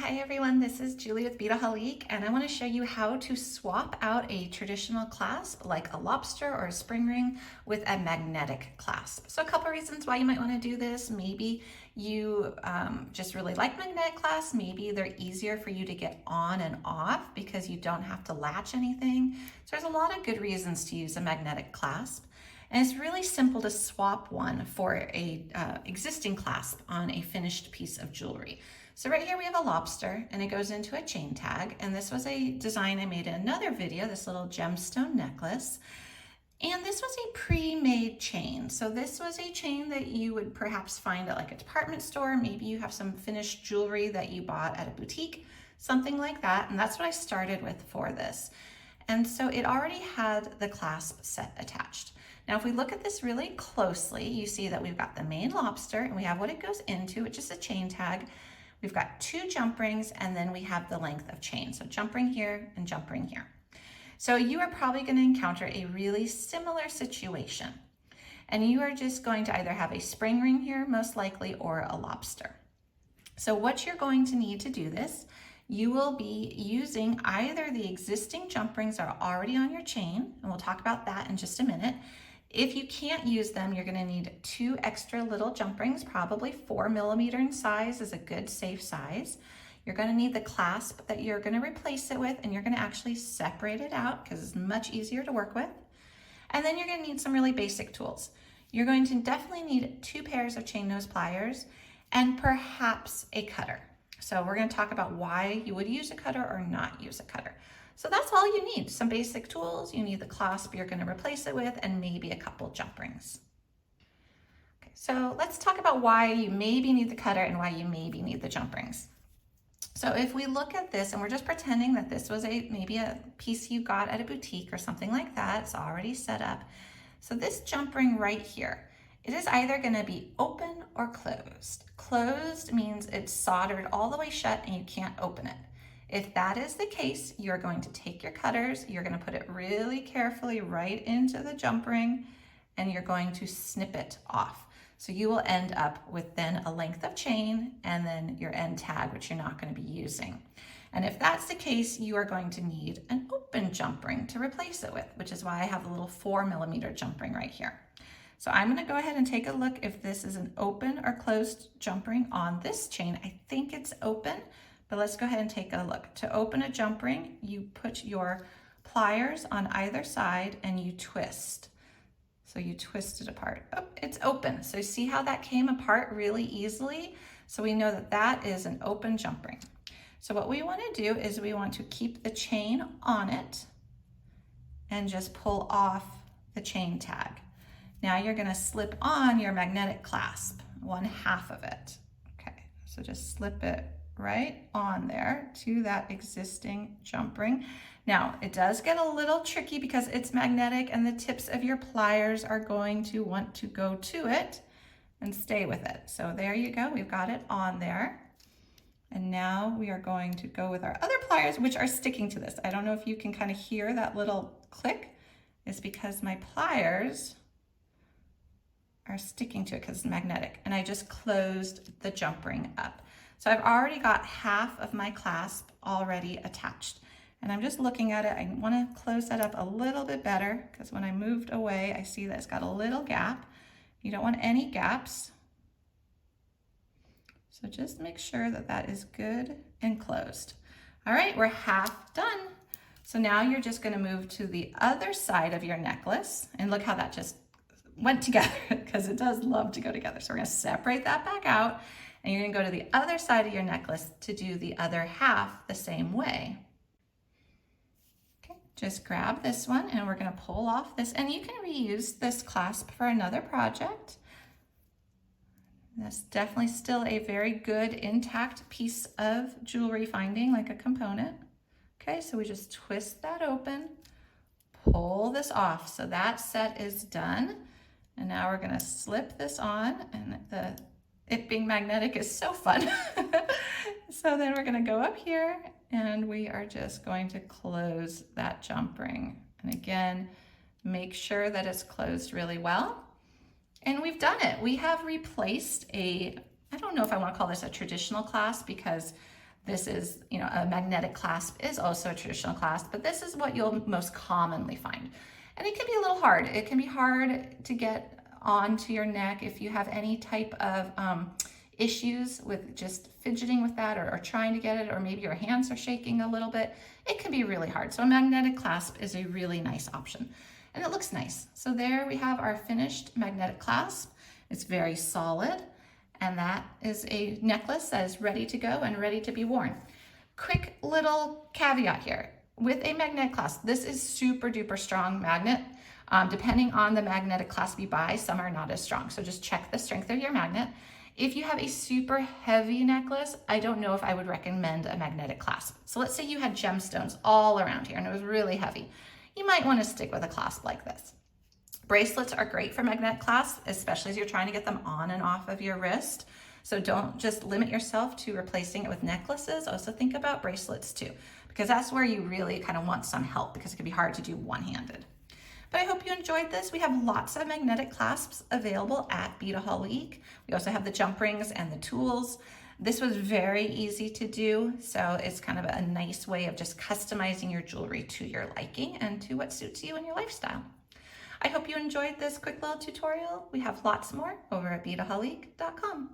Hi everyone, this is Julie with Beadaholique, and I want to show you how to swap out a traditional clasp like a lobster or a spring ring with a magnetic clasp. So a couple reasons why you might want to do this. Maybe you just really like magnetic clasps. Maybe they're easier for you to get on and off because you don't have to latch anything. So there's a lot of good reasons to use a magnetic clasp. And it's really simple to swap one for a existing clasp on a finished piece of jewelry. So right here we have a lobster and it goes into a chain tag. And this was a design I made in another video, this little gemstone necklace. And this was a pre-made chain. So this was a chain that you would perhaps find at like a department store. Maybe you have some finished jewelry that you bought at a boutique, something like that. And that's what I started with for this. And so it already had the clasp set attached. Now, if we look at this really closely, you see that we've got the main lobster and we have what it goes into, which is a chain tag. We've got two jump rings and then we have the length of chain. So jump ring here and jump ring here. So you are probably going to encounter a really similar situation. And you are just going to either have a spring ring here, most likely, or a lobster. So what you're going to need to do this, you will be using either the existing jump rings that are already on your chain, and we'll talk about that in just a minute. If you can't use them, you're going to need two extra little jump rings, probably 4 millimeter in size is a good safe size. You're going to need the clasp that you're going to replace it with, and you're going to actually separate it out because it's much easier to work with. And then you're going to need some really basic tools. You're going to definitely need 2 pairs of chain nose pliers and perhaps a cutter. So we're going to talk about why you would use a cutter or not use a cutter. So that's all you need, some basic tools. You need the clasp you're going to replace it with and maybe a couple jump rings. Okay, so let's talk about why you maybe need the cutter and why you maybe need the jump rings. So if we look at this and we're just pretending that this was maybe a piece you got at a boutique or something like that, it's already set up. So this jump ring right here, it is either going to be open or closed. Closed means it's soldered all the way shut and you can't open it. If that is the case, you're going to take your cutters, you're going to put it really carefully right into the jump ring, and you're going to snip it off. So you will end up with then a length of chain and then your end tag, which you're not going to be using. And if that's the case, you are going to need an open jump ring to replace it with, which is why I have a little 4 millimeter jump ring right here. So I'm going to go ahead and take a look if this is an open or closed jump ring on this chain. I think it's open, but let's go ahead and take a look. To open a jump ring, you put your pliers on either side and you twist. So you twist it apart. Oh, it's open. So see how that came apart really easily? So we know that that is an open jump ring. So what we want to do is we want to keep the chain on it and just pull off the chain tag. Now you're going to slip on your magnetic clasp, 1/2 of it. Okay, so just slip it right on there to that existing jump ring. Now it does get a little tricky because it's magnetic and the tips of your pliers are going to want to go to it and stay with it. So there you go, we've got it on there. And now we are going to go with our other pliers, which are sticking to this. I don't know if you can kind of hear that little click. It's because my pliers are sticking to it because it's magnetic. And I just closed the jump ring up. So I've already got 1/2 of my clasp already attached. And I'm just looking at it. I want to close that up a little bit better because when I moved away, I see that it's got a little gap. You don't want any gaps. So just make sure that that is good and closed. All right, we're 1/2 done. So now you're just going to move to the other side of your necklace. And look how that just went together because it does love to go together. So we're going to separate that back out. And you're going to go to the other side of your necklace to do the other 1/2 the same way. Okay, just grab this one and we're going to pull off this. And you can reuse this clasp for another project. That's definitely still a very good intact piece of jewelry finding, like a component. Okay, so we just twist that open, pull this off. So that set is done. And now we're going to slip this on, and it being magnetic is so fun. So then we're going to go up here and we are just going to close that jump ring. And again, make sure that it's closed really well. And we've done it. We have replaced I don't know if I want to call this a traditional clasp because This is, a magnetic clasp is also a traditional clasp, but this is what you'll most commonly find. And it can be a little hard. It can be hard to get onto your neck if you have any type of issues with just fidgeting with that or trying to get it, or maybe your hands are shaking a little bit. It can be really hard. So a magnetic clasp is a really nice option. And it looks nice. So there we have our finished magnetic clasp. It's very solid. And that is a necklace that is ready to go and ready to be worn. Quick little caveat here. With a magnetic clasp, this is super duper strong magnet. Depending on the magnetic clasp you buy, some are not as strong. So just check the strength of your magnet. If you have a super heavy necklace, I don't know if I would recommend a magnetic clasp. So let's say you had gemstones all around here and it was really heavy. You might want to stick with a clasp like this. Bracelets are great for magnetic clasps, especially as you're trying to get them on and off of your wrist. So don't just limit yourself to replacing it with necklaces. Also think about bracelets too, because that's where you really kind of want some help, because it can be hard to do one-handed. But I hope you enjoyed this. We have lots of magnetic clasps available at Beadaholique. We also have the jump rings and the tools. This was very easy to do, so it's kind of a nice way of just customizing your jewelry to your liking and to what suits you and your lifestyle. I hope you enjoyed this quick little tutorial. We have lots more over at beadaholique.com.